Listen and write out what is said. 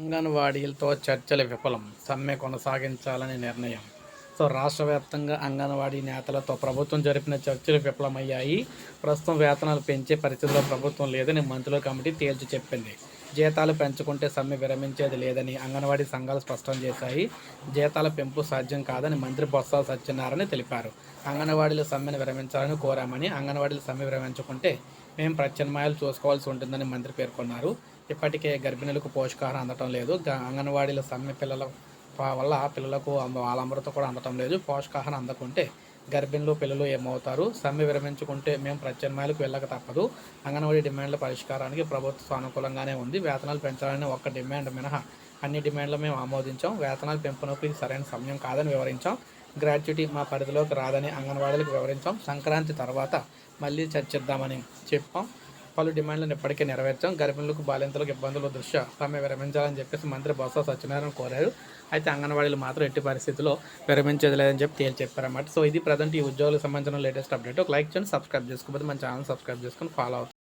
అంగన్వాడీలతో చర్చలు విఫలం. సమ్మె కొనసాగించాలని నిర్ణయం. రాష్ట్ర వ్యాప్తంగా అంగన్వాడీ నేతలతో ప్రభుత్వం జరిపిన చర్చలు విఫలమయ్యాయి. ప్రస్తుతం వేతనాలు పెంచే పరిస్థితిలో ప్రభుత్వం లేదని మంత్రుల కమిటీ తేల్చి చెప్పింది. జీతాలు పెంచుకుంటే సమ్మె విరమించేది లేదని అంగన్వాడీ సంఘాలు స్పష్టం చేశాయి. జీతాల పెంపు సాధ్యం కాదని మంత్రి బొత్స సత్యనారాయణ తెలిపారు. అంగన్వాడీల సమ్మెను విరమించాలని కోరామని, అంగన్వాడీల సమ్మె విరమించుకుంటే మేము ప్రత్యామ్నాయాలు చూసుకోవాల్సి ఉంటుందని మంత్రి పేర్కొన్నారు. ఇప్పటికే గర్భిణులకు పోషకాహారం అందటం లేదు. అంగన్వాడీల సమ్మె వల్ల పిల్లలకు వాళ్ళ అమృతం కూడా అందటం లేదు. పోషకాహారం అందకుంటే గర్భిణులు పిల్లలు ఏమవుతారు? సమ్మె విరమించుకుంటే మేము ప్రత్యామ్నాయాలకు వెళ్ళక తప్పదు. అంగన్వాడీ డిమాండ్ల పరిష్కారానికి ప్రభుత్వం సానుకూలంగానే ఉంది. వేతనాలు పెంచాలని ఒక్క డిమాండ్ మినహా అన్ని డిమాండ్లు మేము ఆమోదించాం. వేతనాలు పెంపునకు ఇది సరైన సమయం కాదని వివరించాం. గ్రాట్యుటీ మా పరిధిలోకి రాదని అంగన్వాడీలకు వివరించాం. సంక్రాంతి తర్వాత మళ్ళీ చర్చిద్దామని చెప్పాం. పలు డిమాండ్లను ఇప్పటికే నెరవేర్చాం. గర్భిణులకు బాలింతలకు ఇబ్బందుల దృష్ట్యా సమ్మె విరమించాలని చెప్పేసి మంత్రి బొత్స సత్యనారాయణ కోరారు. అయితే అంగన్వాడీలు మాత్రం ఎట్టి పరిస్థితుల్లో విరమించేది లేదని తేల్చి చెప్పారన్నమాట. ఇది ప్రజెంట్ ఈ ఉద్యోగులకు సంబంధించిన లేటెస్ట్ అప్డేట్. ఒక లైక్ చేయండి, సబ్స్క్రైబ్ చేసుకోకపోతే మన ఛానల్ సబ్స్క్రైబ్ చేసుకొని ఫాలో అవుతుంది.